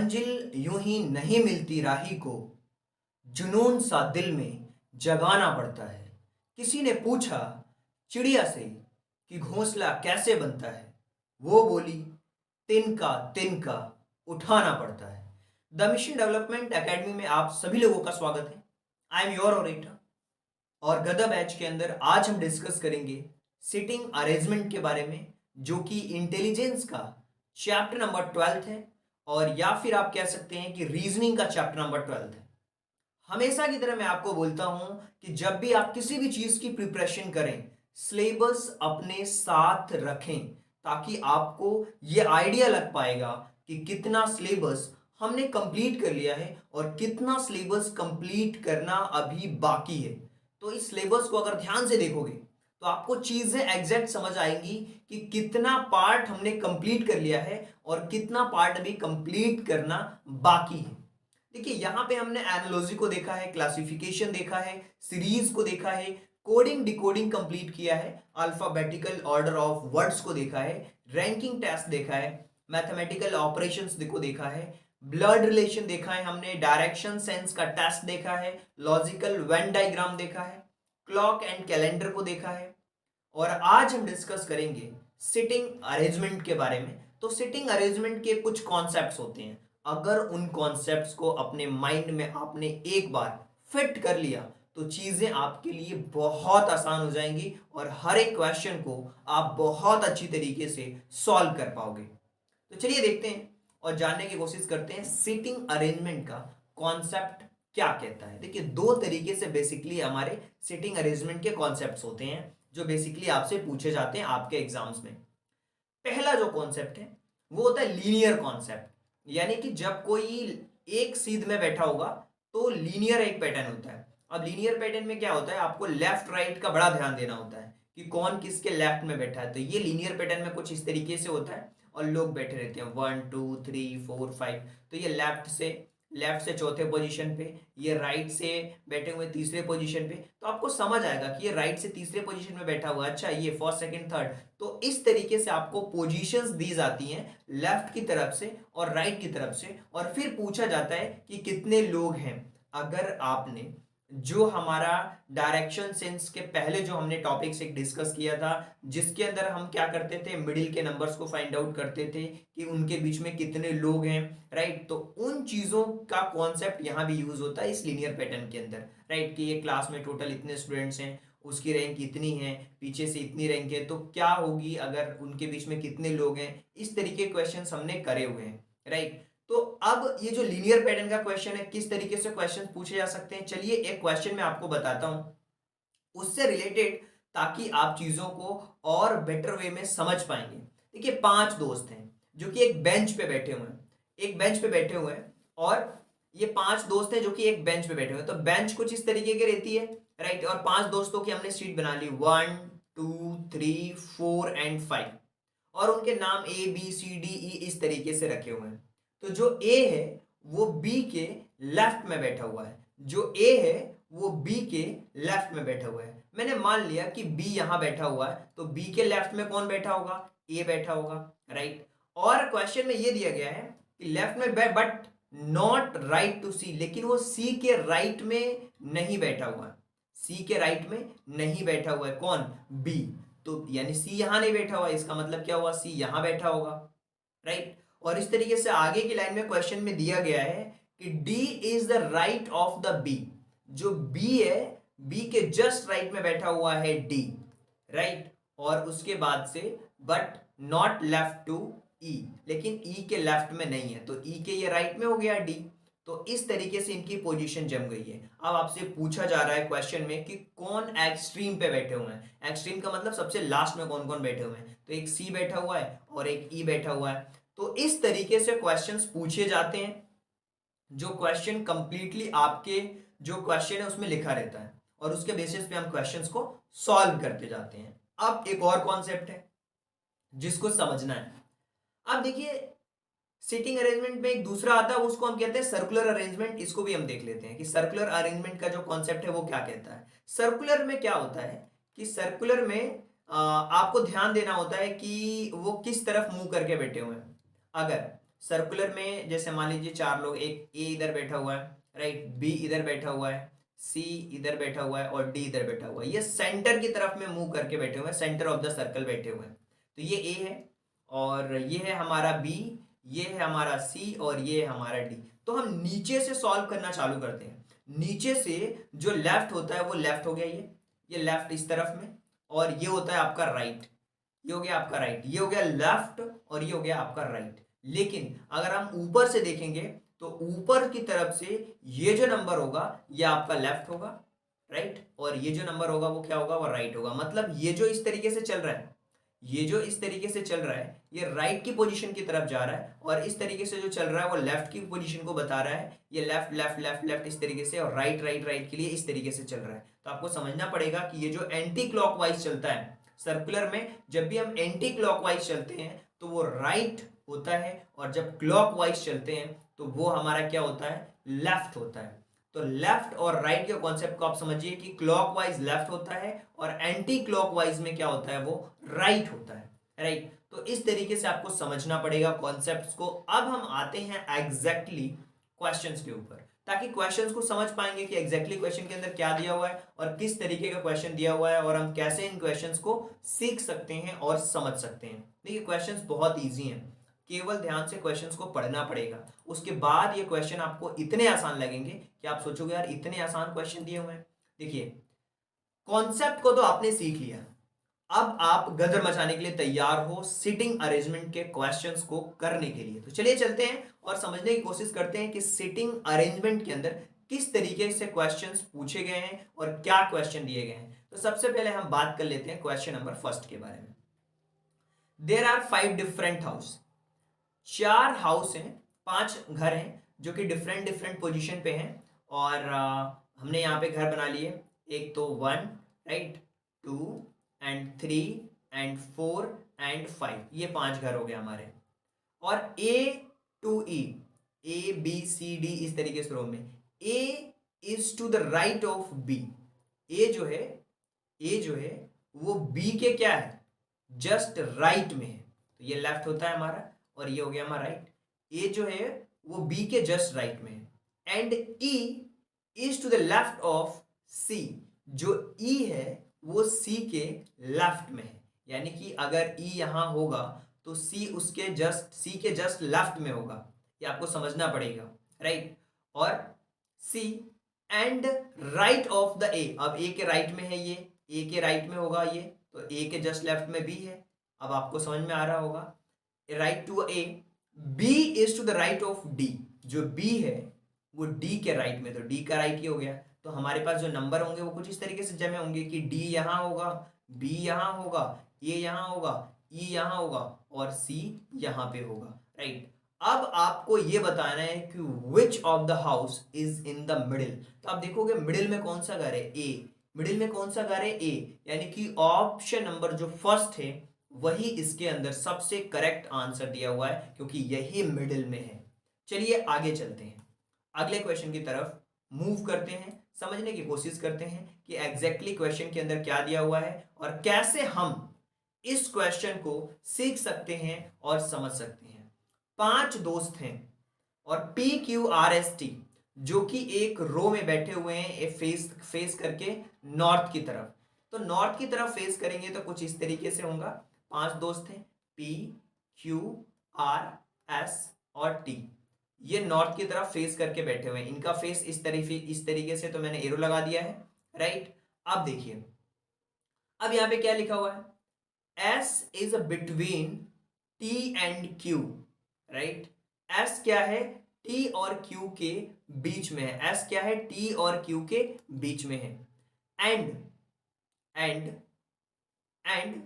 मंजिल यूं ही नहीं मिलती राही को, जुनून सा दिल में जगाना पड़ता है। किसी ने पूछा चिड़िया से कि घोंसला कैसे बनता है। वो बोली तिनका उठाना पड़ता है। द मिशन डेवलपमेंट एकेडमी में आप सभी लोगों का स्वागत है। आई एम योर ओरेटर और गदा बैच के अंदर आज हम डिस्कस करेंगे सिटिंग अरेंजमेंट के बारे में, जो कि इंटेलिजेंस का चैप्टर नंबर 12 है, और या फिर आप कह सकते हैं कि रीजनिंग का चैप्टर नंबर 12 है। हमेशा की तरह मैं आपको बोलता हूं कि जब भी आप किसी भी चीज की प्रिपरेशन करें, सिलेबस अपने साथ रखें, ताकि आपको यह आइडिया लग पाएगा कि कितना सिलेबस हमने कंप्लीट कर लिया है और कितना सिलेबस कंप्लीट करना अभी बाकी है। तो इस सिलेबस को अगर ध्यान से देखोगे तो आपको चीजें एग्जैक्ट समझ आएंगी कि कितना पार्ट हमने कंप्लीट कर लिया है और कितना पार्ट अभी कंप्लीट करना बाकी है। देखिए, यहां पे हमने एनालॉजी को देखा है, क्लासिफिकेशन देखा है, सीरीज को देखा है, कोडिंग डिकोडिंग कंप्लीट किया है, अल्फाबेटिकल ऑर्डर ऑफ वर्ड्स को देखा है, रैंकिंग टेस्ट देखा है, मैथमेटिकल ऑपरेशंस को देखा है, ब्लड रिलेशन देखा है, हमने डायरेक्शन सेंस का टेस्ट देखा है, लॉजिकल वेन डायग्राम देखा है, क्लॉक एंड कैलेंडर को देखा है। और आज हम डिस्कस करेंगे सिटिंग अरेंजमेंट के बारे में। तो सिटिंग अरेंजमेंट के कुछ कॉन्सेप्ट्स होते हैं। अगर उन कॉन्सेप्ट्स को अपने माइंड में आपने एक बार फिट कर लिया तो चीजें आपके लिए बहुत आसान हो जाएंगी और हर एक क्वेश्चन को आप बहुत अच्छी तरीके से सॉल्व कर पाओगे। तो चलिए देखते हैं और जानने की कोशिश करते हैं सिटिंग अरेंजमेंट का कॉन्सेप्ट क्या कहता है। देखिए, दो तरीके से बेसिकली हमारे सिटिंग अरेंजमेंट के कॉन्सेप्ट्स होते हैं जो बेसिकली आपसे पूछे जाते हैं आपके एग्जाम्स में। पहला जो कॉन्सेप्ट है वो होता है लीनियर कॉन्सेप्ट, यानी कि जब कोई एक सीध में बैठा होगा तो लीनियर एक पैटर्न होता है। अब लीनियर पैटर्न में क्या होता है, आपको लेफ्ट राइट का बड़ा ध्यान देना होता है कि कौन किसके लेफ्ट में बैठा है। तो ये लीनियर पैटर्न में कुछ इस तरीके से होता है और लोग बैठे रहते हैं 1 2 3 4 5। तो ये लेफ्ट से चौथे पोजीशन पे, ये राइट से बैठे हुए तीसरे पोजीशन पे। तो आपको समझ आएगा कि ये राइट से तीसरे पोजीशन में बैठा हुआ, अच्छा ये फर्स्ट सेकंड थर्ड। तो इस तरीके से आपको पोजीशंस दी जाती हैं लेफ्ट की तरफ से और राइट की तरफ से, और फिर पूछा जाता है कि कितने लोग हैं। अगर आपने जो हमारा डायरेक्शन सेंस के पहले जो हमने टॉपिक से डिस्कस किया था, जिसके अंदर हम क्या करते थे, मिडिल के नंबर्स को फाइंड आउट करते थे कि उनके बीच में कितने लोग हैं, राइट। तो उन चीजों का कॉन्सेप्ट यहां भी यूज होता है इस लीनियर पैटर्न के अंदर, राइट। कि ये क्लास में टोटल इतने स्टूडेंट्स हैं, उसकी रैंक इतनी है, पीछे से इतनी रैंक है, तो क्या होगी अगर उनके बीच में कितने लोग हैं। इस तरीके क्वेश्चंस हमने करे हुए हैं, राइट। तो अब ये जो लीनियर पैटर्न का क्वेश्चन है, किस तरीके से क्वेश्चन पूछे जा सकते हैं, चलिए एक क्वेश्चन मैं आपको बताता हूं उससे रिलेटेड, ताकि आप चीजों को और बेटर वे में समझ पाएंगे। देखिए, 5 दोस्त हैं जो कि एक बेंच पे बैठे हुए हैं, एक बेंच पे बैठे हुए हैं, और ये 5 दोस्त हैं जो कि एक बेंच पे बैठे हुए हैं। तो बेंच कुछ इस तरीके की रहती है, राइट। और 5 दोस्तों की हमने सीट बना ली 1 2 3 4 एंड 5, और उनके नाम ए बी सी डी ई इस तरीके से रखे हुए हैं। तो जो ए है वो बी के लेफ्ट में बैठा हुआ है, जो ए है वो बी के लेफ्ट में बैठा हुआ है। मैंने मान लिया कि बी यहां बैठा हुआ है, तो बी के लेफ्ट में कौन बैठा होगा, ए बैठा होगा, राइट। और क्वेश्चन में ये दिया गया है कि लेफ्ट में बट नॉट राइट टू सी, लेकिन वो सी के राइट में नहीं बैठा हुआ है, सी के राइट में नहीं बैठा हुआ है, कौन, बी। तो यानी सी यहां नहीं बैठा हुआ, इसका मतलब क्या हुआ, सी यहां बैठा होगा, राइट। और इस तरीके से आगे की लाइन में क्वेश्चन में दिया गया है कि D is the right of the B, जो बी है बी के जस्ट राइट में बैठा हुआ है डी, राइट। और उसके बाद से बट नॉट लेफ्ट टू ई, लेकिन ई के लेफ्ट में नहीं है, तो ई के ये राइट में हो गया डी। तो इस तरीके से इनकी पोजीशन जम गई है। अब आपसे पूछा जा रहा है क्वेश्चन में कि कौन एक्सट्रीम पे बैठे हुए हैं। एक्सट्रीम का मतलब सबसे लास्ट में कौन कौन बैठे हुए हैं, तो एक सी बैठा हुआ है और एक ई बैठा हुआ है। तो इस तरीके से क्वेश्चंस पूछे जाते हैं, जो क्वेश्चन कंप्लीटली आपके जो क्वेश्चन है उसमें लिखा रहता है, और उसके बेसिस पे हम क्वेश्चंस को सॉल्व करते जाते हैं। अब एक और कॉन्सेप्ट है जिसको समझना है। अब देखिए, सीटिंग अरेंजमेंट में एक दूसरा आता है, उसको हम कहते हैं सर्कुलर अरेंजमेंट। इसको भी हम देख लेते हैं कि सर्कुलर अरेंजमेंट का जो कॉन्सेप्ट है वो क्या कहता है। सर्कुलर में क्या होता है कि सर्कुलर में आपको ध्यान देना होता है कि वो किस तरफ मुंह करके बैठे हुए हैं। अगर सर्कुलर में जैसे मान लीजिए चार लोग, एक ए इधर बैठा हुआ है, राइट, बी इधर बैठा हुआ है, सी इधर बैठा हुआ है और डी इधर बैठा हुआ है। ये सेंटर की तरफ में मूव करके बैठे हुए हैं, सेंटर ऑफ द सर्कल बैठे हुए हैं। तो ये ए है और ये है हमारा बी, ये है हमारा सी और ये है हमारा डी। तो हम नीचे से सॉल्व करना चालू करते हैं। नीचे से जो लेफ्ट होता है वो लेफ्ट हो गया, ये लेफ्ट इस तरफ में, और ये होता है आपका राइट, ये हो गया आपका राइट, ये हो गया लेफ्ट और ये हो गया आपका राइट। लेकिन अगर हम ऊपर से देखेंगे तो ऊपर की तरफ से ये जो नंबर होगा ये आपका लेफ्ट होगा, राइट, और ये जो नंबर होगा वो क्या होगा, वो राइट होगा। मतलब ये जो इस तरीके से चल रहा है, ये जो इस तरीके से चल रहा है ये राइट की पोजीशन की तरफ जा रहा है, और इस तरीके से जो चल रहा है वो लेफ्ट की पोजीशन को बता रहा है। ये लेफ्ट लेफ्ट लेफ्ट लेफ्ट इस तरीके से, और राइट राइट राइट के लिए इस तरीके से चल रहा है। तो आपको समझना पड़ेगा कि ये जो एंटी क्लॉकवाइज चलता है सर्कुलर में, जब भी हम एंटी क्लॉकवाइज चलते हैं तो वो राइट होता है, और जब क्लॉकवाइज चलते हैं तो वो हमारा क्या होता है, लेफ्ट होता है। तो लेफ्ट और राइट के कॉन्सेप्ट को आप समझिए कि क्लॉकवाइज लेफ्ट होता है और एंटी क्लॉकवाइज में क्या होता है, वो राइट होता है, राइट। तो इस तरीके से आपको समझना पड़ेगा कॉन्सेप्ट्स को। अब हम आते हैं एग्जैक्टली क्वेश्चंस के ऊपर, ताकि क्वेश्चंस को समझ पाएंगे कि एग्जैक्टली क्वेश्चन के अंदर क्या दिया हुआ है और किस तरीके का क्वेश्चन दिया हुआ है, और हम कैसे इन क्वेश्चंस को सीख सकते हैं और समझ सकते हैं। देखिए क्वेश्चंस बहुत ईजी हैं, केवल ध्यान से क्वेश्चंस को पढ़ना पड़ेगा। उसके बाद ये क्वेश्चन आपको इतने आसान लगेंगे कि आप सोचोगे यार इतने आसान क्वेश्चन दिए हुए हैं। देखिए कॉन्सेप्ट को तो आपने सीख लिया, अब आप गदर मचाने के लिए तैयार हो सिटिंग अरेंजमेंट के क्वेश्चंस को करने के लिए। तो चलिए चलते हैं और समझने की कोशिश करते हैं कि सिटिंग अरेंजमेंट के अंदर किस तरीके से क्वेश्चंस पूछे गए हैं और क्या क्वेश्चन दिए गए हैं। तो सबसे पहले हम बात कर लेते हैं क्वेश्चन नंबर फर्स्ट के बारे में। There are 5 different house, 4 house हैं, 5 घर हैं जो कि डिफरेंट डिफरेंट पोजीशन पे हैं। और हमने यहाँ पे घर बना लिए, एक तो 1, राइट, 2 एंड 3 एंड 4 एंड 5, ये 5 घर हो गए हमारे। और A to E, A B C D इस तरीके से रो में, A is to the right of B, A जो है, ए जो है वो बी के क्या है, जस्ट राइट में है। तो ये लेफ्ट होता है हमारा और ये हो गया हमारा राइट। ए जो है वो बी के जस्ट राइट में है। And E is to the left of C, जो ई है वो सी के लेफ्ट में है। यानी कि अगर ई यहां होगा तो सी उसके जस्ट, सी के जस्ट लेफ्ट में होगा, ये आपको समझना पड़ेगा, राइट। और C and right of the A, अब ए के राइट में है ये, ए के राइट में होगा ये, तो ए के जस्ट लेफ्ट में बी है। अब आपको समझ में आ रहा होगा, right to A, B is to the right of D, जो बी है वो डी के राइट में, तो डी का राइट ही हो गया। तो हमारे पास जो नंबर होंगे वो कुछ इस तरीके से जमे होंगे कि डी यहां होगा, बी यहां होगा, ए यहां होगा, ई यहां होगा और सी यहां पे होगा, राइट। अब आपको ये बताना है कि which of the house is in the middle. तो आप देखोगे मिडिल में कौन सा घर है, ए, मिडिल में कौन सा घर है, ए, यानी कि ऑप्शन नंबर जो फर्स्ट है वही इसके अंदर सबसे करेक्ट आंसर दिया हुआ है, क्योंकि यही मिडिल में है। चलिए आगे चलते हैं, अगले क्वेश्चन की तरफ मूव करते हैं, समझने की कोशिश करते हैं कि एग्जैक्टली क्वेश्चन के अंदर क्या दिया हुआ है और कैसे हम इस क्वेश्चन को सीख सकते हैं और समझ सकते हैं। 5 दोस्त हैं और P Q R S T जो कि एक रो में बैठे हुए हैं, फेस फेस करके नॉर्थ की तरफ। तो नॉर्थ की तरफ फेस करेंगे तो कुछ इस तरीके से होगा। 5 दोस्त हैं, पी क्यू आर एस और टी, ये नॉर्थ की तरफ फेस करके बैठे हुए हैं, इनका फेस इस तरीके से, तो मैंने एरो लगा दिया है, राइट। अब देखिए, अब यहां पे क्या लिखा हुआ है, S is between T and Q, right. S क्या है, T और Q के बीच में है, S क्या है, T और Q के बीच में है। And and and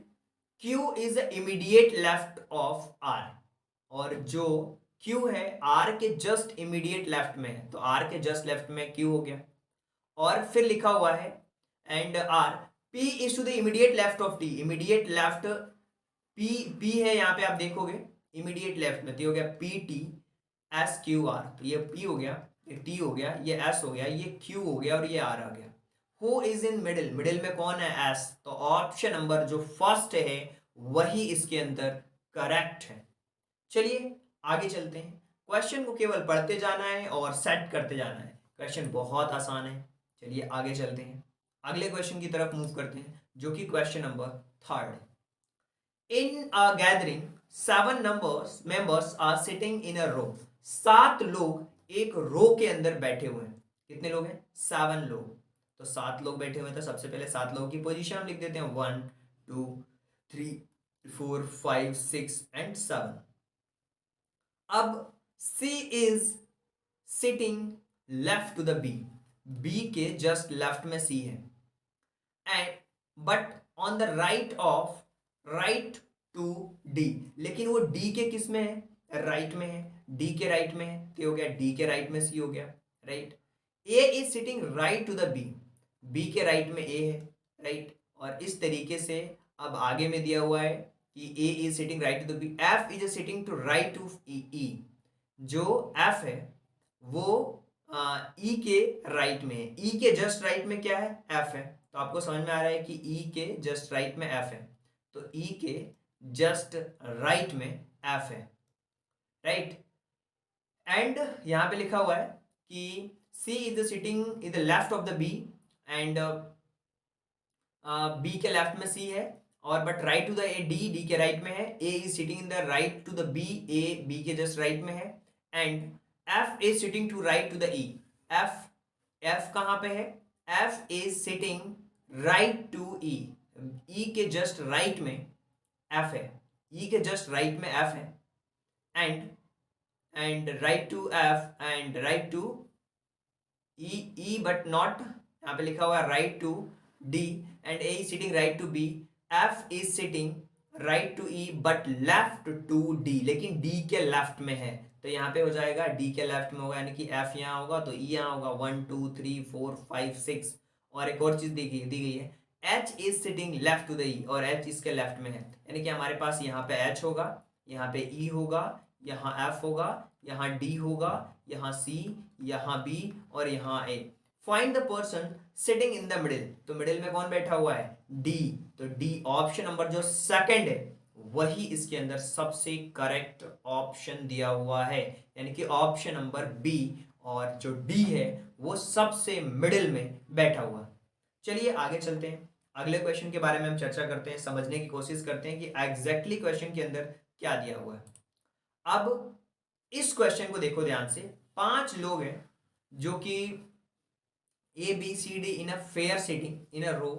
Q is immediate left of R, और जो Q है R के जस्ट इमीडिएट लेफ्ट में है, तो R के जस्ट लेफ्ट में Q हो गया। और फिर लिखा हुआ है and R, P is to the immediate left of T, immediate left P है यहाँ पे आप देखोगे इमीडिएट लेफ्ट में, तो हो गया P T S Q R, तो ये P हो गया, ये T हो गया, ये S हो गया, ये Q हो गया और ये R आ गया। Who is in middle, middle में कौन है, S, तो ऑप्शन नंबर जो फर्स्ट है वही इसके अंदर करेक्ट है। चलिए आगे चलते हैं। क्वेश्चन को केवल पढ़ते जाना है और सेट करते जाना है। क्वेश्चन बहुत आसान है। चलिए आगे चलते हैं, अगले क्वेश्चन की तरफ मूव करते हैं, जो कि क्वेश्चन नंबर 3 है। In a gathering 7 members are sitting in a row. 7 लोग एक रो के अंदर बैठे हुए हैं। कितने लोग हैं? 7 लोग। तो 7 लोग बैठे हुए हैं, तो सबसे पहले 7 लोगों की पोजीशन हम लिख देते हैं, 1 2 3 4 5 6 एंड 7। अब C is sitting left to the B. B के जस्ट लेफ्ट में C है, and but on the right to D. लेकिन वो डी के किस में है? राइट में है। डी के राइट में है, तो हो गया डी के राइट में सी हो गया, right. A is sitting right to the B. B के राइट में ए है, राइट। और इस तरीके से अब आगे में दिया हुआ है कि A is sitting right to the B, F is sitting to right to E. जो एफ है वो ई के राइट में है। ई के जस्ट राइट में क्या है? एफ है। तो आपको समझ में आ रहा है कि ई के जस्ट राइट में एफ है, तो ई के जस्ट राइट में एफ है, राइट। एंड यहां पे लिखा हुआ है कि C is the sitting in the left of the B, and B के लेफ्ट में सी है, और but right to the A D, D के राइट में है। A is sitting in the right to the B, A B के just right में है। And F is sitting to right to the E. F F कहां पे है? F is sitting right to E. E के just right में F है, E के जस्ट राइट में एफ है, and right to F and right to E but not, यहाँ पे लिखा हुआ है right to D, and A is sitting right to B. F is sitting right to E but left to D, लेकिन D के left में है, तो यहाँ पे हो जाएगा डी के लेफ्ट में होगा, यानी कि एफ यहाँ होगा तो ई यहाँ होगा। 1 2 3 4 5 6। और एक और चीज दी गई है, H is sitting left to the E, और एच इसके लेफ्ट में है, यानी कि हमारे पास यहाँ पे एच होगा, यहाँ पे ई होगा, यहाँ एफ होगा, यहाँ डी होगा, यहाँ सी, यहाँ बी और यहाँ A. Find the person sitting in the middle. तो मिडिल में कौन बैठा हुआ है? डी। तो डी ऑप्शन नंबर जो सेकंड है वही इसके अंदर सबसे करेक्ट ऑप्शन दिया हुआ है, यानी कि ऑप्शन नंबर बी, और जो डी है वो सबसे मिडिल में बैठा हुआ। चलिए आगे चलते हैं, अगले क्वेश्चन के बारे में हम चर्चा करते हैं, समझने की कोशिश करते हैं कि एग्जैक्टली क्वेश्चन के अंदर क्या दिया हुआ है। अब इस क्वेश्चन को देखो ध्यान से। 5 लोग हैं जो कि A B C D in a pair sitting in a row,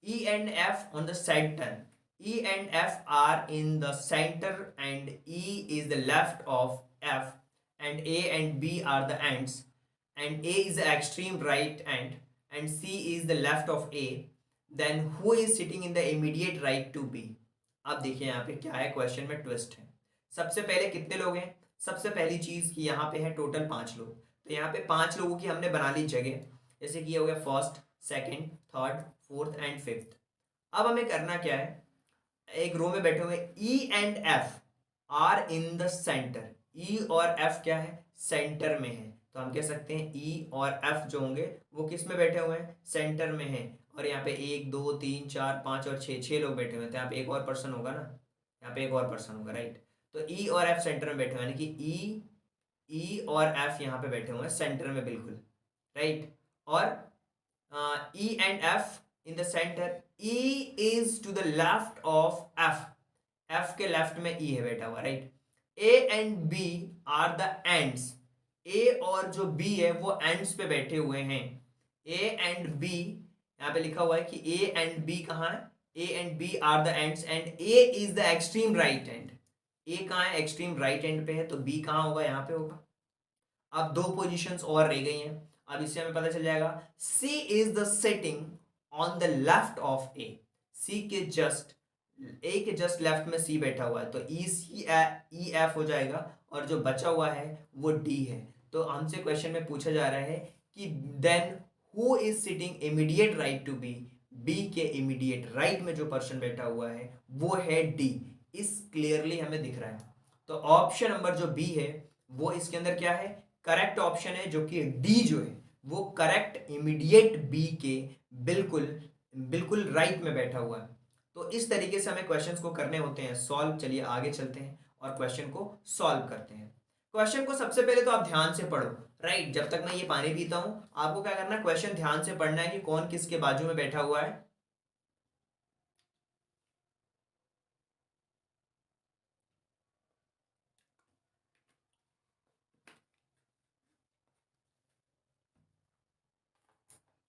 E and F on the centre. E and F are in the center and E is the left of F, and A and B are the ends, and A is the extreme right end and C is the left of A. Then who is sitting in the immediate right to B? अब देखिए यहाँ पे क्या है, question में twist है। सबसे पहले कितने लोग हैं? सबसे पहली चीज कि यहाँ पे है टोटल 5 लोग, तो यहाँ पे 5 लोगों की हमने बना ली जगह, जैसे कि ये हो गया first, second, third, fourth and fifth. अब हमें करना क्या है, एक रो में बैठे हुए E and F are in the centre. E और एफ क्या है? सेंटर में है, तो हम कह सकते हैं ई और एफ जो होंगे वो किस में बैठे हुए हैं? सेंटर में है। और यहाँ पे 1 2 3 4 5 और 6 लोग बैठे हुए हैं, तो यहाँ पे एक और पर्सन होगा ना, यहाँ पे एक और पर्सन होगा, राइट। तो ई और एफ सेंटर में बैठे हुए हैं, यानी कि ई और एफ यहाँ पे बैठे हुए हैं सेंटर में, बिल्कुल राइट। और ई and F in the centre, E is to the left of F, F के लेफ्ट में E है बैठा हुआ, right. A and B are the ends, A और जो B है वो ends पे बैठे हुए हैं। A and B यहाँ पे लिखा हुआ है कि A and B कहाँ है? A and B are the ends and A is the extreme right end। A कहाँ है? एक्सट्रीम राइट एंड पे है, तो B कहाँ होगा? यहाँ पे होगा। अब 2 पोजीशंस और रह गई हैं, अब इससे हमें पता चल जाएगा। C is the sitting on the left of A. C के जस्ट, ए के जस्ट लेफ्ट में सी बैठा हुआ है, तो ई एफ हो जाएगा, और जो बचा हुआ है वो डी है। तो हमसे क्वेश्चन में पूछा जा रहा है कि then who is sitting immediate right to B. B के इमीडिएट राइट में जो पर्सन बैठा हुआ है वो है डी। इस क्लियरली हमें दिख रहा है, तो ऑप्शन नंबर जो बी है वो इसके अंदर क्या है? करेक्ट ऑप्शन है, जो कि डी जो है वो करेक्ट इमीडिएट बी के बिल्कुल राइट में बैठा हुआ है। तो इस तरीके से हमें क्वेश्चंस को करने होते हैं सॉल्व। चलिए आगे चलते हैं और क्वेश्चन को सॉल्व करते हैं। क्वेश्चन को सबसे पहले तो आप ध्यान से पढ़ो, राइट। जब तक मैं ये पानी पीता हूं आपको क्या करना है, क्वेश्चन ध्यान से पढ़ना है कि कौन किसके बाजू में बैठा हुआ है।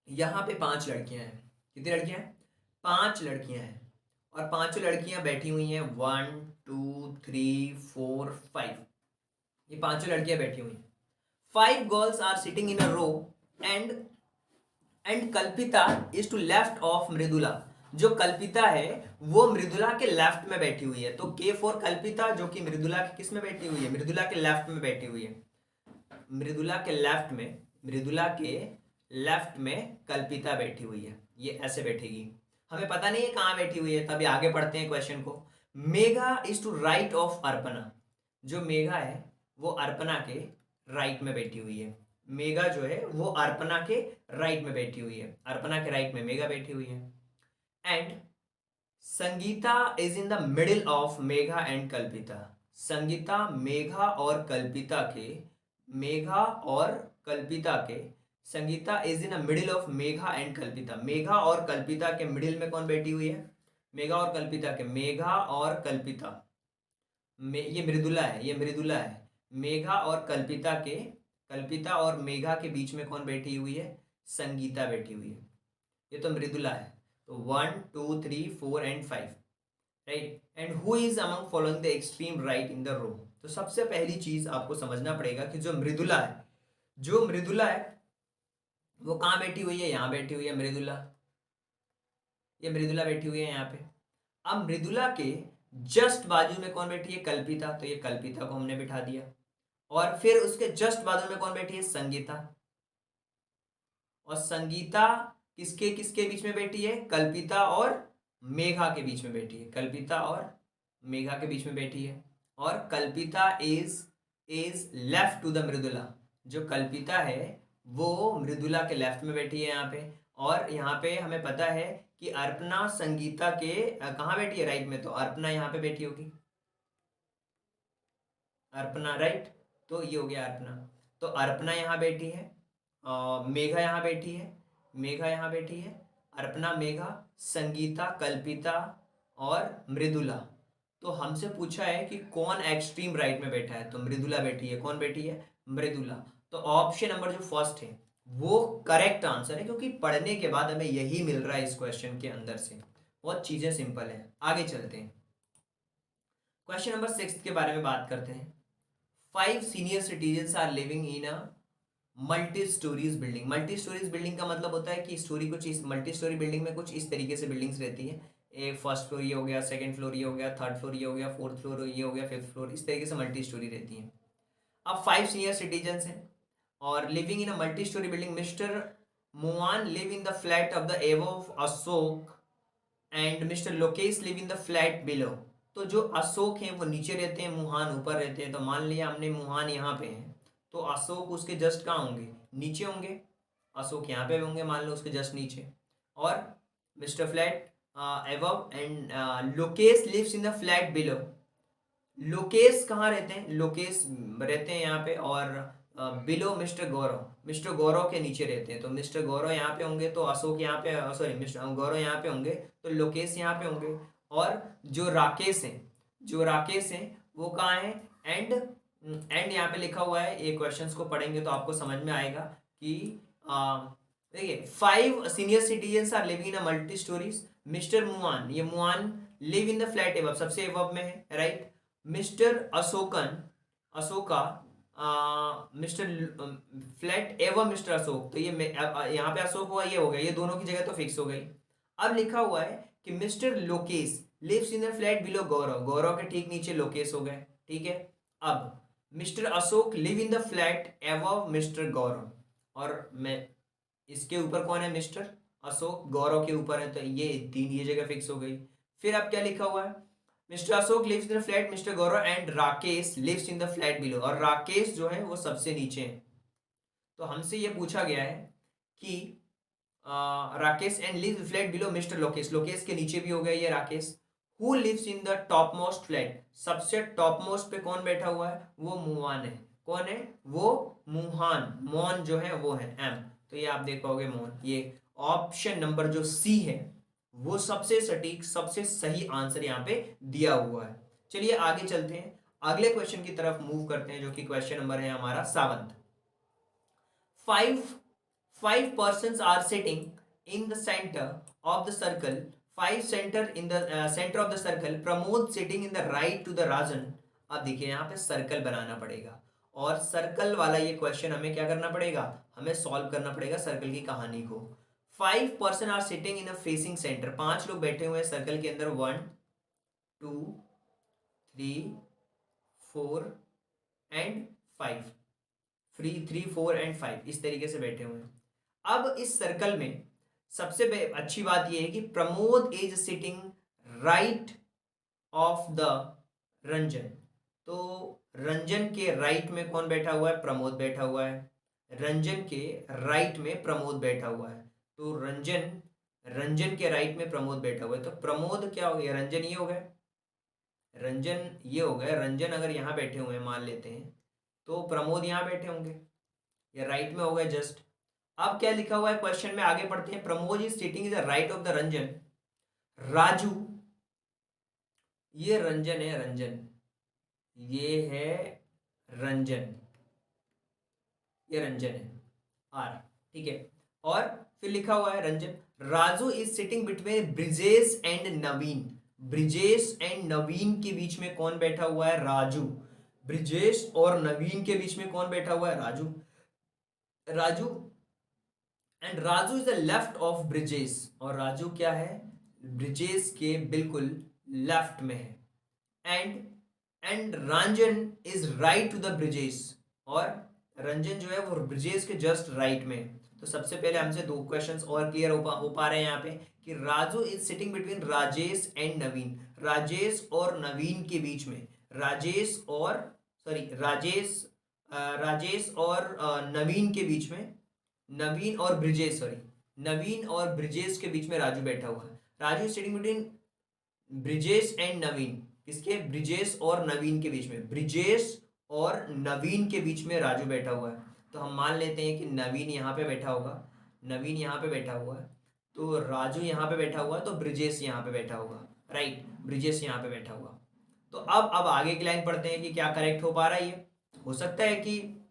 यहाँ पे 5 लड़कियां हैं। कितनी लड़कियां हैं? 5 लड़कियां हैं। और पांचों लड़कियां बैठी हुई हैं 1 2 3 4 5। ये पांचों लड़कियां बैठी हुई हैं। 5 girls are sitting in a row and Kalpita is to left of Mridula. जो कल्पिता है वो मृदुला के लेफ्ट में बैठी हुई है। तो के फॉर कल्पिता, जो कि मृदुला के किस में बैठी हुई है? मृदुला के लेफ्ट में बैठी हुई है। मृदुला के लेफ्ट में कल्पिता बैठी हुई है। ये ऐसे बैठेगी। हमें पता नहीं है कहाँ बैठी हुई है, तभी आगे पढ़ते हैं क्वेश्चन को। Megha is to right of Arpana. जो मेघा है वो अर्पणा के राइट में बैठी हुई है। मेघा जो है वो अर्पणा के राइट में बैठी हुई है। अर्पणा के राइट में मेघा बैठी हुई है। And Sangeeta is in the middle of Megha and कल्पिता। संगीता मेघा और कल्पिता के Sangeeta is in the middle of Megha and कल्पिता। मेघा और कल्पिता के मिडिल में कौन बैठी हुई है? मेघा और कल्पिता ये मृदुला है। मेघा और कल्पिता और मेघा के बीच में कौन बैठी हुई है? संगीता बैठी हुई है। ये तो मृदुला है। तो 1 2 3 4 and 5, right. And who is among following the extreme right in the row. तो सबसे पहली चीज आपको समझना पड़ेगा कि जो मृदुला है वो कहाँ बैठी हुई है? यहाँ बैठी हुई है मृदुला। ये मृदुला बैठी हुई है यहाँ पे। अब मृदुला के जस्ट बाजू में कौन बैठी है? कल्पिता। तो ये कल्पिता को हमने बिठा दिया। और फिर उसके जस्ट बाजू में कौन बैठी है? संगीता। और संगीता किसके किसके बीच में बैठी है? कल्पिता और मेघा के बीच में बैठी है। कल्पिता और मेघा के बीच में बैठी है। और Kalpita is left to the Mridula. जो कल्पिता है वो मृदुला के लेफ्ट में बैठी है यहाँ पे। और यहाँ पे हमें पता है कि अर्पणा संगीता के कहाँ बैठी है? राइट में। तो अर्पणा यहाँ पे बैठी होगी। अर्पणा, राइट। तो ये हो गया अर्पणा। तो अर्पणा यहाँ बैठी है। मेघा यहाँ बैठी है। अर्पणा, मेघा, संगीता, कल्पिता और मृदुला। तो हमसे पूछा है कि कौन एक्सट्रीम राइट में बैठा है? तो मृदुला बैठी है। कौन बैठी है? मृदुला। तो ऑप्शन नंबर जो फर्स्ट है वो करेक्ट आंसर है, क्योंकि पढ़ने के बाद हमें यही मिल रहा है इस क्वेश्चन के अंदर से। बहुत चीजें सिंपल है। आगे चलते हैं, क्वेश्चन नंबर 6 के बारे में बात करते हैं। 5 senior citizens are living in a multi storeys building. Multi storeys building का मतलब होता है कि स्टोरी कुछ इस मल्टी स्टोरी बिल्डिंग में कुछ इस तरीके से बिल्डिंग्स रहती है। एक फर्स्ट फ्लोर ये हो गया, सेकंड फ्लोर ये हो गया, थर्ड फ्लोर ये हो गया, फोर्थ फ्लोर ये हो गया, फिफ्थ फ्लोर, इस तरीके से मल्टी स्टोरी रहती है। अब 5 सीनियर सिटीजन्स हैं और living in a multi storey building. Mister Muan live in the flat of the above Ashok and mister Lokesh live in the flat below. तो जो अशोक हैं वो नीचे रहते हैं, मुहान ऊपर रहते हैं। तो मान लिया हमने मुहान यहाँ पे है, तो अशोक उसके जस्ट कहाँ होंगे? नीचे होंगे। अशोक यहाँ पे होंगे, मान लो उसके जस्ट नीचे। और mister flat above and Lokesh lives in the flat below. Lokesh कहाँ रहते हैं? लोकेश रहते हैं यहाँ पे। और बिलो मिस्टर गौरव के नीचे रहते हैं। तो मिस्टर गौरव यहाँ पे होंगे, तो अशोक यहाँ पे, सॉरी मिस्टर गौरव यहाँ पे होंगे, तो लोकेश यहाँ पे होंगे। और जो राकेश हैं वो कहाँ हैं? एंड यहाँ पे लिखा हुआ है। ये क्वेश्चंस को पढ़ेंगे तो आपको समझ में आएगा कि देखिए 5 senior citizens are living in a multi storeys. Mister Muan, ये Muan live in the flat above, सबसे एबव में है, right. Mister Ashoka mister flat above mister Ashok. तो ये यहाँ पे अशोक हुआ, ये हो गया, ये दोनों की जगह तो फिक्स हो गई। अब लिखा हुआ है कि mister Lokesh lives in the flat below Gaurav. Gaurav के ठीक नीचे लोकेश हो गए, ठीक है। अब mister Ashok live in the flat above mister Gaurav. और मैं इसके ऊपर कौन है? मिस्टर अशोक गौरव के ऊपर है, तो ये जगह फिक्स हो गई। फिर अब क्या लिखा हुआ है? Mister Ashok lives in the flat mister Gaurav and Rakesh lives in the flat below. और राकेश जो है वो सबसे नीचे है। तो हमसे ये पूछा गया है कि Rakesh and lives flat below mister Lokesh. Lokesh के नीचे भी हो गया ये Rakesh. Who lives in the top most flat, सबसे टॉप मोस्ट पे कौन बैठा हुआ है, वो मुहान है। कौन है वो, मुहान, मौन जो है वो है एम, तो ये आप देखोगे मौन। ये ऑप्शन नंबर जो सी है वो सबसे सटीक सबसे सही आंसर यहाँ पे दिया हुआ है। चलिए आगे चलते हैं, अगले क्वेश्चन की तरफ मूव करते हैं, जो कि क्वेश्चन नंबर है हमारा 7। five persons are sitting in the center of the circle, five center in the center of the circle, Pramod sitting in the right to the Rajan। अब देखिए यहाँ पे सर्कल बनाना पड़ेगा, और सर्कल वाला ये क्वेश्चन हमें क्या करना पड़ेगा, हमें सॉल्व करना पड़ेगा सर्कल की कहानी को। 5 person are sitting in a facing centre, 5 लोग बैठे हुए हैं सर्कल के अंदर, 1 2 3 4 एंड 5, 3 4 एंड 5 इस तरीके से बैठे हुए हैं। अब इस सर्कल में सबसे अच्छी बात यह है कि Pramod is sitting right of the Ranjan, तो रंजन के राइट में कौन बैठा हुआ है, प्रमोद बैठा हुआ है। रंजन के राइट में प्रमोद बैठा हुआ है, तो रंजन के राइट में प्रमोद बैठा हुआ है, तो प्रमोद क्या हो गया, रंजन ये हो गया, रंजन ये हो गया। रंजन अगर यहाँ बैठे हुए हैं मान लेते हैं, तो प्रमोद यहाँ बैठे होंगे, ये राइट में हो गए जस्ट। अब क्या लिखा हुआ है क्वेश्चन में, आगे पढ़ते हैं। Pramod is sitting is the right of the Ranjan, Raju, ये रंजन है, रंजन ये है रंजन, ये रंजन है आर, ठीक है। और फिर लिखा हुआ है Ranjan, Raju is sitting between Brijesh and Naveen, Brijesh and Naveen के बीच में कौन बैठा हुआ है, राजू। ब्रिजेश और नवीन के बीच में कौन बैठा हुआ है, Raju, Raju. And Raju is the left of Brijesh, और राजू क्या है, ब्रिजेश के बिल्कुल लेफ्ट में है। And Ranjan is right to the Brijesh, और रंजन जो है वो ब्रिजेश के जस्ट राइट में। तो सबसे पहले हमसे 2 क्वेश्चंस और क्लियर हो पा रहे हैं यहाँ पे, कि Raju is sitting between Rajesh and Naveen, Rajesh और नवीन के बीच में, राजेश और राजेश और नवीन के बीच में, नवीन और ब्रिजेश, नवीन और ब्रिजेश के बीच में राजू बैठा हुआ है। Raju sitting between Brijesh and Naveen, किसके, ब्रिजेश और नवीन के बीच में, ब्रिजेश और नवीन के बीच में राजू बैठा हुआ है। तो हम मान लेते हैं कि नवीन यहाँ पे बैठा होगा, नवीन यहाँ पे बैठा हुआ है, तो राजू यहाँ पे बैठा हुआ है, तो ब्रिजेश यहाँ पे बैठा होगा, राइट, ब्रिजेश यहाँ पे बैठा हुआ। तो अब आगे की लाइन पढ़ते हैं कि क्या करेक्ट हो पा रहा है। ये हो सकता है कि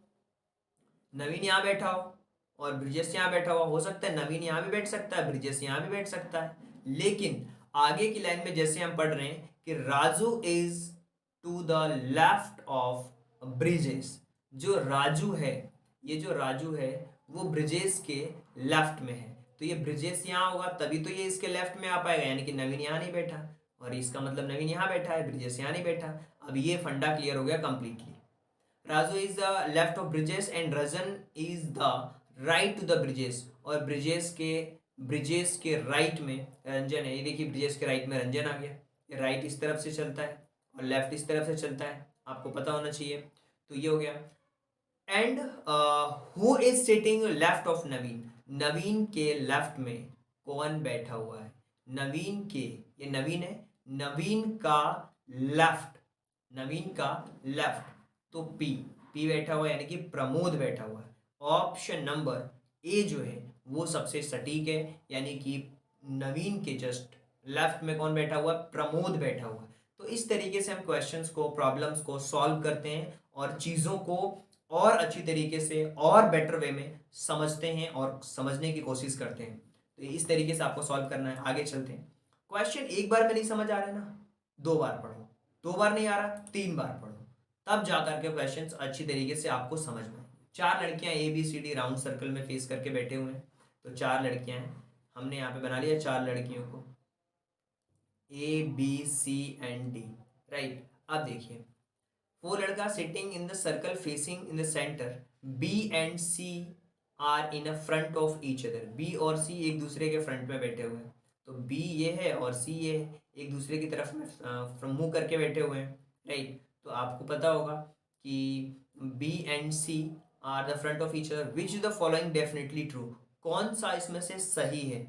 नवीन यहाँ बैठा हो और ब्रिजेश यहाँ बैठा हुआ, हो सकता है नवीन यहाँ भी बैठ सकता है, ब्रिजेश यहाँ भी बैठ सकता है, लेकिन आगे की लाइन में जैसे हम पढ़ रहे हैं कि Raju is to the left of Brijesh, जो राजू है, ये जो राजू है वो ब्रिजेश के लेफ्ट में है, तो ये ब्रिजेश यहाँ होगा तभी तो ये इसके लेफ्ट में आ पाएगा, यानी कि नवीन यहाँ नहीं बैठा, और इसका मतलब नवीन यहाँ बैठा है, ब्रिजेश यहाँ नहीं बैठा। अब ये फंडा क्लियर हो गया completely. Raju is the left of Brijesh and Rajan is the right to the Brijesh, और ब्रिजेश के राइट में रंजन है। ये देखिए ब्रिजेश के राइट में रंजन आ गया, ये राइट इस तरफ से चलता है और लेफ्ट इस तरफ से चलता है, आपको पता होना चाहिए। तो ये हो गया। And who is sitting left of Naveen, Naveen के लेफ्ट में कौन बैठा हुआ है, नवीन के, ये नवीन है, नवीन का लेफ्ट, नवीन का लेफ्ट, तो पी बैठा हुआ है, यानी कि प्रमोद बैठा हुआ है। ऑप्शन नंबर ए जो है वो सबसे सटीक है, यानी कि नवीन के जस्ट लेफ्ट में कौन बैठा हुआ है, प्रमोद बैठा हुआ है। तो इस तरीके से हम क्वेश्चंस को, प्रॉब्लम्स को सॉल्व करते हैं और चीज़ों को और अच्छी तरीके से और बेटर वे में समझते हैं और समझने की कोशिश करते हैं। तो इस तरीके से आपको सॉल्व करना है। आगे चलते हैं। क्वेश्चन एक बार में नहीं समझ आ रहा है ना, 2 बार पढ़ो, 2 बार नहीं आ रहा 3 बार पढ़ो, तब जाकर के क्वेश्चंस अच्छी तरीके से आपको समझ में। 4 लड़कियां ABCD राउंड सर्कल में फेस करके बैठे हुए हैं, तो 4 लड़कियां हैं, हमने यहाँ पे बना लिया 4 लड़कियों को, ABCD, राइट। अब देखिए 4 लड़का sitting in the circle facing in the centre, B and C are in a front of each other, B और C एक दूसरे के फ्रंट में बैठे हुए हैं, तो B ये है और C ये है, एक दूसरे की तरफ में मुंह करके बैठे हुए हैं, राइट। तो आपको पता होगा कि B and C are the front of each other, which is the following definitely true, कौन सा इसमें से सही है।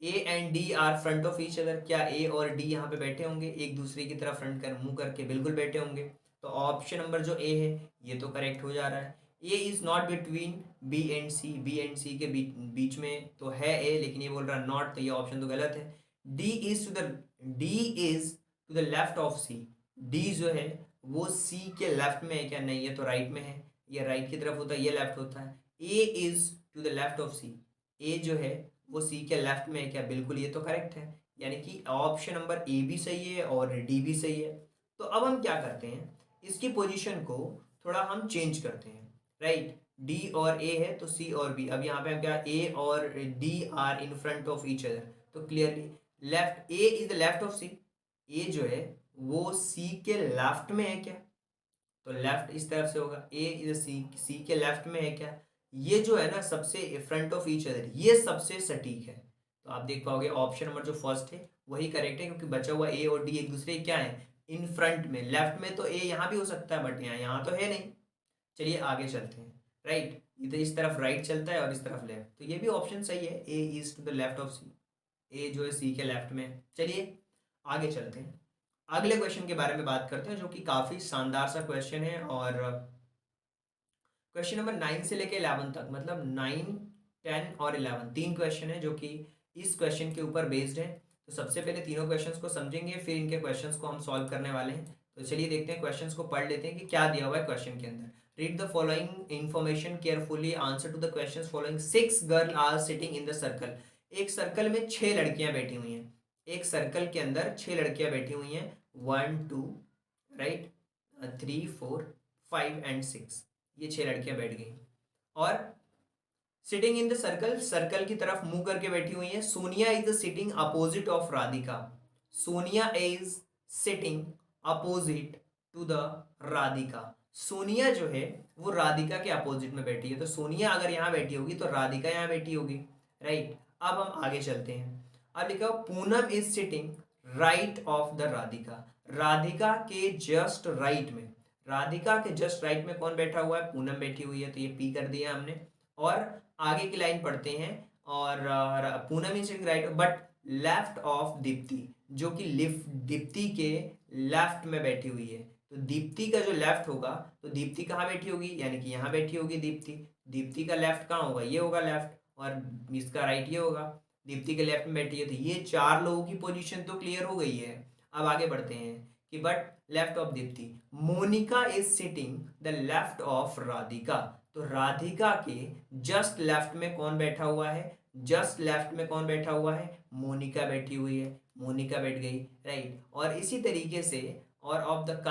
A and D are front of each other, क्या ए और डी यहाँ पे बैठे होंगे एक दूसरे की तरफ फ्रंट कर मुंह करके? बिल्कुल बैठे होंगे। तो ऑप्शन नंबर जो ए है ये तो करेक्ट हो जा रहा है। A is not between B and C, B and C के बीच में तो है ए, लेकिन ये बोल रहा है नॉट, तो ये ऑप्शन तो गलत है। D is to the left of C, D जो है वो सी के लेफ्ट में है क्या? नहीं, ये तो राइट में है, ये राइट की तरफ होता है, ये लेफ्ट होता है। A is to the left of C, A जो है वो सी के लेफ्ट में है क्या? बिल्कुल, ये तो करेक्ट है। यानी कि ऑप्शन नंबर ए भी सही है और डी भी सही है। तो अब हम क्या करते हैं, इसकी पोजीशन को थोड़ा हम चेंज करते हैं, राइट? डी और ए है तो सी और बी, अब यहाँ पे हम क्या, ए और D are in front of each other, तो clearly left, A is the left of C, A जो है वो सी के लेफ्ट में है क्या? तो लेफ्ट इस तरफ से होगा, ए इज सी के लेफ्ट में है क्या? ये जो है ना सबसे फ्रंट ऑफ ईच अदर, ये सबसे सटीक है। तो आप देख पाओगे ऑप्शन नंबर जो फर्स्ट है वही करेक्ट है, क्योंकि बचा हुआ ए और डी एक दूसरे क्या है, इन फ्रंट में। लेफ्ट में तो ए यहाँ भी हो सकता है बट यहाँ तो है नहीं। चलिए आगे चलते हैं, राइट? इधर इस तरफ राइट चलता है और इस तरफ लेफ्ट, तो ये भी ऑप्शन सही है, A is to the left of C, A जो है सी के लेफ्ट में। चलिए आगे चलते हैं, अगले क्वेश्चन के बारे में बात करते हैं जो कि काफ़ी शानदार सा क्वेश्चन है। और क्वेश्चन नंबर 9 से लेके 11 तक, मतलब 9, 10 और 11 तीन क्वेश्चन है जो कि इस क्वेश्चन के ऊपर बेस्ड है। तो सबसे पहले तीनों क्वेश्चंस को समझेंगे, फिर इनके क्वेश्चंस को हम सॉल्व करने वाले हैं। तो चलिए देखते हैं, क्वेश्चंस को पढ़ लेते हैं कि क्या दिया हुआ है क्वेश्चन के अंदर। Read the following information carefully, answer to the question following. 6 girl are sitting in the circle, एक सर्कल में 6 लड़कियां बैठी हुई हैं, एक सर्कल के अंदर 6 लड़कियां बैठी हुई हैं, 1 2 राइट, 3 4 5 एंड 6, ये 6 लड़कियां बैठ गई। और sitting in the circle, circle की तरफ मुंह करके बैठी हुई है। Sonia is the sitting opposite of Radhika, Sonia is sitting opposite to the Radhika, Sonia जो है वो राधिका के अपोजिट में बैठी है। तो सोनिया अगर यहाँ बैठी होगी तो राधिका यहाँ बैठी होगी, राइट? अब हम आगे चलते हैं। अब लिखा Poonam is sitting right of the Radhika, Radhika के जस्ट राइट में, राधिका के जस्ट राइट में कौन बैठा हुआ है? पूनम बैठी हुई है, तो ये पी कर दिया हमने। और आगे की लाइन पढ़ते हैं, और Poonam is sitting right but left of Deepti, जो कि दीप्ति के लेफ्ट में बैठी हुई है। तो दीप्ति का जो लेफ्ट होगा, तो दीप्ति कहाँ बैठी होगी? यानी कि यहाँ बैठी होगी दीप्ति। दीप्ति का लेफ्ट कहाँ होगा? ये होगा लेफ्ट, और इसका राइट ये होगा। दीप्ति के लेफ्ट में बैठी है, तो ये 4 लोगों की पोजीशन तो क्लियर हो गई है। अब आगे बढ़ते हैं कि but left of Deepti, Monika is sitting the left of Radhika, तो राधिका के जस्ट लेफ्ट में कौन बैठा हुआ है? जस्ट लेफ्ट में कौन बैठा हुआ है? मोनिका बैठी हुई है, मोनिका बैठ गई, राइट? और इसी तरीके से, और of the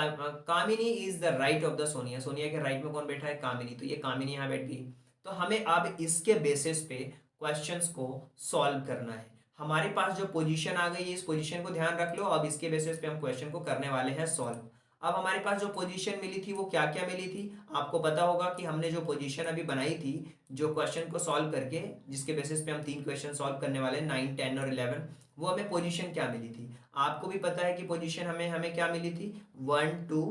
Kamini is the right of the Sonia, Sonia के राइट में कौन बैठा है? कामिनी, तो ये कामिनी यहाँ बैठ गई। तो हमें अब इसके बेसिस पे क्वेश्चंस को सॉल्व करना है। हमारे पास जो पोजीशन आ गई है, इस पोजीशन को ध्यान रख लो। अब इसके बेसिस पे हम क्वेश्चन को करने वाले हैं सॉल्व। अब हमारे पास जो पोजीशन मिली थी वो क्या क्या मिली थी? आपको पता होगा कि हमने जो पोजीशन अभी बनाई थी, जो क्वेश्चन को सॉल्व करके, जिसके बेसिस पे हम 3 क्वेश्चन सॉल्व करने वाले हैं, 9, 10 और 11, वो हमें पोजीशन क्या मिली थी? आपको भी पता है कि पोजीशन हमें क्या मिली थी? 1 2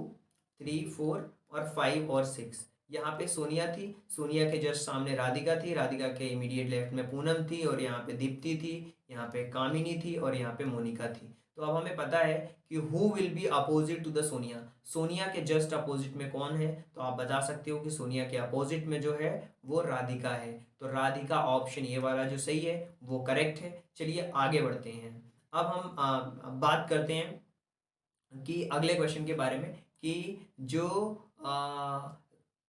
3 4 और 5 और 6। यहाँ पे सोनिया थी, सोनिया के जस्ट सामने राधिका थी, राधिका के इमीडिएट लेफ्ट में पूनम थी, और यहाँ पे दीप्ति थी, यहाँ पे कामिनी थी, और यहाँ पे मोनिका थी। तो अब हमें पता है कि who will be opposite to the Sonia, Sonia के जस्ट अपोजिट में कौन है? तो आप बता सकते हो कि सोनिया के अपोजिट में जो है वो राधिका है। तो राधिका ऑप्शन ये वाला जो सही है वो करेक्ट है। चलिए आगे बढ़ते हैं। अब हम बात करते हैं कि अगले क्वेश्चन के बारे में, कि जो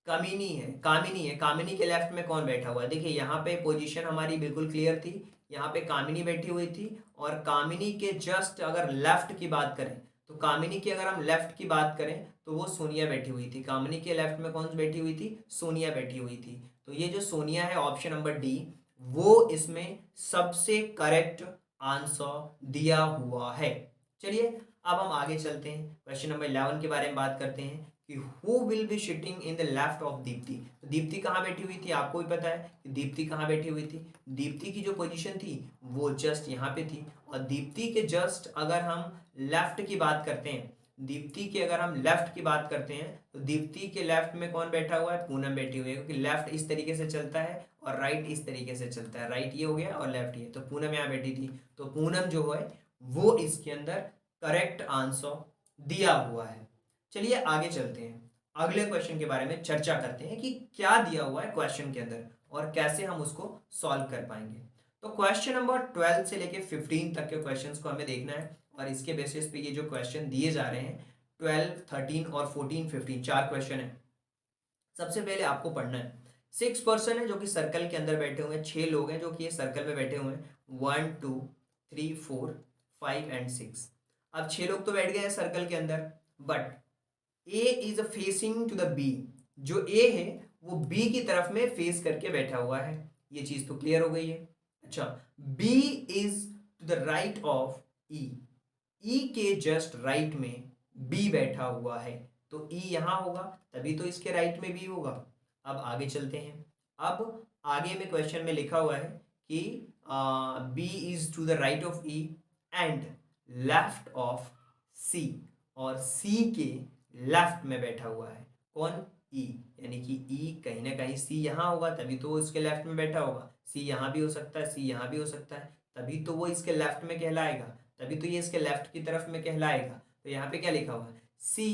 कामिनी के लेफ्ट में कौन बैठा हुआ है? देखिए यहाँ पे पोजीशन हमारी बिल्कुल क्लियर थी, यहाँ पे कामिनी बैठी हुई थी, और कामिनी के जस्ट अगर लेफ्ट की बात करें, तो कामिनी की अगर हम लेफ्ट की बात करें तो वो सोनिया बैठी हुई थी। कामिनी के लेफ्ट में कौन बैठी हुई थी? सोनिया बैठी हुई थी। तो ये जो सोनिया है, ऑप्शन नंबर डी, वो इसमें सबसे करेक्ट आंसर दिया हुआ है। चलिए अब हम आगे चलते हैं, क्वेश्चन नंबर 11 के बारे में बात करते हैं कि who will be sitting in the left of Deepti. तो दीप्ति कहाँ बैठी हुई थी? आपको भी पता है कि दीप्ति कहाँ बैठी हुई थी। दीप्ति की जो पोजीशन थी वो जस्ट यहाँ पे थी, और दीप्ति के जस्ट अगर हम लेफ्ट की बात करते हैं दीप्ति की अगर हम लेफ्ट की बात करते हैं तो दीप्ति के लेफ्ट में कौन बैठा हुआ है, पूनम बैठी हुई है, क्योंकि लेफ्ट इस तरीके से चलता है और राइट इस तरीके से चलता है, राइट ये हो गया और लेफ्ट ये, तो पूनम यहाँ बैठी थी, तो पूनम जो है वो इसके अंदर करेक्ट आंसर दिया हुआ है। चलिए आगे चलते हैं, अगले क्वेश्चन के बारे में चर्चा करते हैं कि क्या दिया हुआ है क्वेश्चन के अंदर और कैसे हम उसको सॉल्व कर पाएंगे। तो क्वेश्चन नंबर 12 से लेके 15 तक के क्वेश्चंस को हमें देखना है और इसके बेसिस पे ये जो क्वेश्चन दिए जा रहे हैं 12, 13 और 14, 15 चार क्वेश्चन है। सबसे पहले आपको पढ़ना है 6 पर्सन है जो कि सर्कल के अंदर बैठे हुए हैं, 6 लोग हैं जो कि ये सर्कल में बैठे हुए हैं, 1 2 3 4 5 एंड 6। अब 6 लोग तो बैठ गए हैं सर्कल के अंदर, but A is facing to the B, जो ए है वो बी की तरफ में फेस करके बैठा हुआ है, ये चीज तो क्लियर हो गई है। अच्छा, B is to the right of E, E के जस्ट राइट में बी बैठा हुआ है, तो ई यहां होगा तभी तो इसके राइट में बी होगा। अब आगे चलते हैं, अब आगे में क्वेश्चन में लिखा हुआ है कि B is to the right of E and left of C, और सी के लेफ्ट में बैठा हुआ है कौन, ई, यानी कि ई कहीं ना कहीं सी यहाँ होगा तभी तो वो इसके लेफ्ट में बैठा होगा, सी यहाँ भी हो सकता है, सी यहाँ भी हो सकता है, तभी तो वो इसके लेफ्ट में कहलाएगा, तभी तो ये इसके लेफ्ट की तरफ में कहलाएगा। तो यहाँ पे क्या लिखा हुआ है, C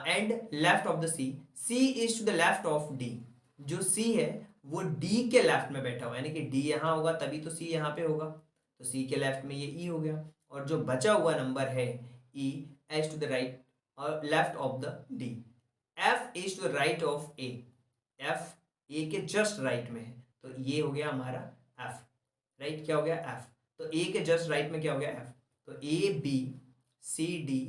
and left of the C, C is to the left of D, जो सी है वो डी के लेफ्ट में बैठा हुआ है, यानी कि डी यहाँ होगा तभी तो सी यहाँ पे होगा, तो सी के लेफ्ट में ये ई हो गया, और जो बचा हुआ नंबर है E is to the right और left of the D, F is to the right of A, F A के जस्ट राइट में है, तो ये हो गया हमारा एफ, राइट क्या हो गया एफ, तो ए के जस्ट राइट में क्या हो गया एफ, तो A B C D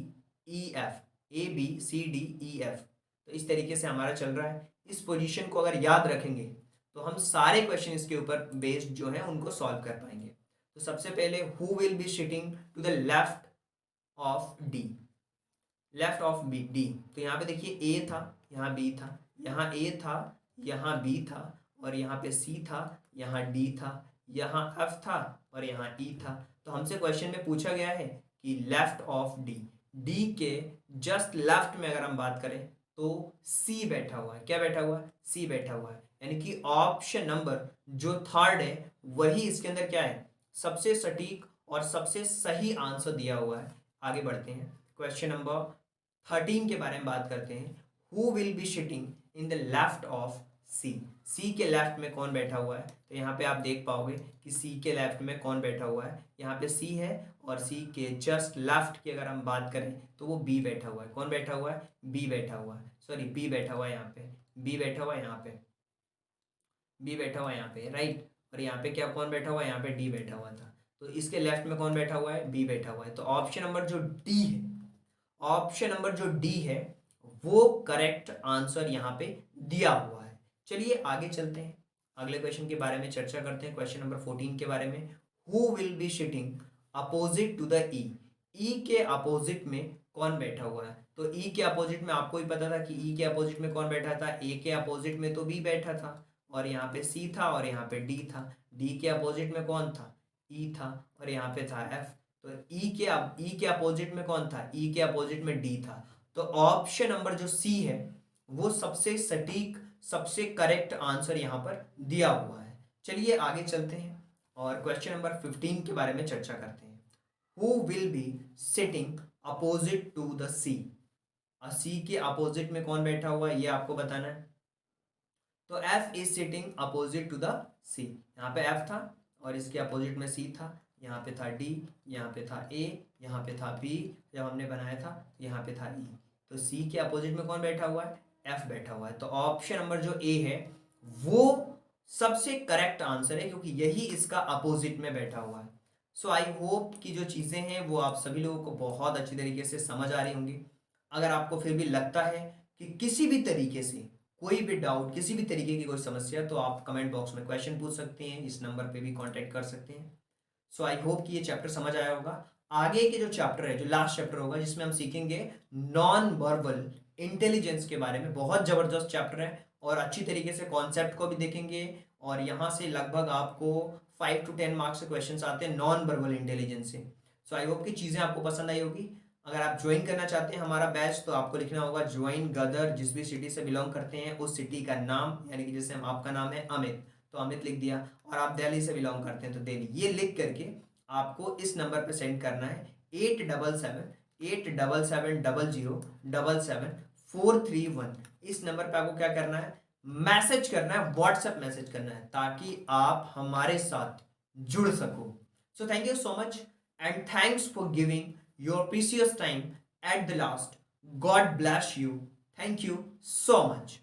E F, A B C D E F, तो इस तरीके से हमारा चल रहा है। इस पोजीशन को अगर याद रखेंगे तो हम सारे क्वेश्चन इसके ऊपर बेस्ड जो है उनको सॉल्व कर पाएंगे। तो सबसे पहले who will be sitting to the left of D, left of B D, तो यहाँ पे देखिए ए था, यहाँ बी था, यहाँ ए था, यहाँ बी था, और यहाँ पे सी था, यहाँ डी था, यहाँ एफ था और यहाँ ई था। तो हमसे क्वेश्चन में पूछा गया है कि लेफ्ट ऑफ डी, डी के जस्ट लेफ्ट में अगर हम बात करें तो सी बैठा हुआ है, क्या बैठा हुआ है, सी बैठा हुआ है, यानी कि ऑप्शन नंबर जो थर्ड है वही इसके अंदर क्या है, सबसे सटीक और सबसे सही आंसर दिया हुआ है। आगे बढ़ते हैं, क्वेश्चन नंबर 13 के बारे में बात करते हैं, who will be sitting in the left of C, C के लेफ्ट में कौन बैठा हुआ है, तो यहाँ पे आप देख पाओगे कि सी के लेफ्ट में कौन बैठा हुआ है, यहाँ पे सी है और सी के जस्ट लेफ्ट की अगर हम बात करें तो वो बी बैठा हुआ है, कौन बैठा हुआ है, बी बैठा हुआ है, सॉरी बी बैठा हुआ है, यहाँ पे बी बैठा हुआ है, यहाँ पे बी बैठा हुआ है यहाँ पे, राइट, और यहाँ पे क्या कौन बैठा हुआ है, यहाँ पे डी बैठा हुआ था, तो इसके लेफ्ट में कौन बैठा हुआ है, बी बैठा हुआ है, तो ऑप्शन नंबर जो डी है, ऑप्शन नंबर जो डी है वो करेक्ट आंसर यहाँ पे दिया हुआ है। चलिए आगे चलते हैं, अगले क्वेश्चन के बारे में चर्चा करते हैं, क्वेश्चन नंबर 14 के बारे में, who will be sitting opposite to the E, E के अपोजिट में कौन बैठा हुआ है, तो ई के अपोजिट में आपको भी पता था कि ई के अपोजिट में कौन बैठा था, ए के अपोजिट में तो बी बैठा था, और यहाँ पे सी था और यहाँ पे डी था, डी के अपोजिट में कौन था, ई था, और यहाँ पे था एफ, तो ई के अपोजिट में कौन था, ई के अपोजिट में डी था, तो ऑप्शन नंबर जो सी है वो सबसे सटीक सबसे करेक्ट आंसर यहाँ पर दिया हुआ है। चलिए आगे चलते हैं और क्वेश्चन नंबर 15 के बारे में चर्चा करते हैं, who will be sitting opposite to the C, C के अपोजिट में कौन बैठा हुआ है ये आपको बताना है, तो F is sitting opposite to the C, यहाँ पे एफ था और इसके अपोजिट में सी था, यहाँ पे था डी, यहाँ पे था ए, यहाँ पे था बी, जब हमने बनाया था यहाँ पे था ई, तो सी के अपोजिट में कौन बैठा हुआ है, एफ बैठा हुआ है, तो ऑप्शन नंबर जो ए है वो सबसे करेक्ट आंसर है क्योंकि यही इसका अपोजिट में बैठा हुआ है। सो आई होप कि जो चीज़ें हैं वो आप सभी लोगों को बहुत अच्छी तरीके से समझ आ रही होंगी। अगर आपको फिर भी लगता है कि किसी भी तरीके से कोई भी डाउट, किसी भी तरीके की कोई समस्या, तो आप कमेंट बॉक्स में क्वेश्चन पूछ सकते हैं, इस नंबर पे भी कांटेक्ट कर सकते हैं। सो आई होप कि ये चैप्टर समझ आया होगा। आगे के जो चैप्टर है, जो लास्ट चैप्टर होगा जिसमें हम सीखेंगे नॉन वर्बल इंटेलिजेंस के बारे में, बहुत ज़बरदस्त चैप्टर है और अच्छी तरीके से कॉन्सेप्ट को भी देखेंगे, और यहाँ से लगभग आपको 5 to 10 मार्क्स से क्वेश्चन आते हैं नॉन वर्बल इंटेलिजेंस से। सो आई होप कि चीज़ें आपको पसंद आई होगी। अगर आप ज्वाइन करना चाहते हैं हमारा बैच तो आपको लिखना होगा ज्वाइन गदर, जिस भी सिटी से बिलोंग करते हैं उस सिटी का नाम, यानी कि जैसे आपका नाम है अमित तो अमित लिख दिया, और आप दिल्ली से बिलोंग करते हैं तो दिल्ली, ये लिख करके आपको इस नंबर पे सेंड करना है 8778770077 इस नंबर पे आपको क्या करना है, मैसेज करना है, व्हाट्सएप मैसेज करना है, ताकि आप हमारे साथ जुड़ सको। So thank you so much and thanks for giving your precious time at the last. God bless you. Thank you so much.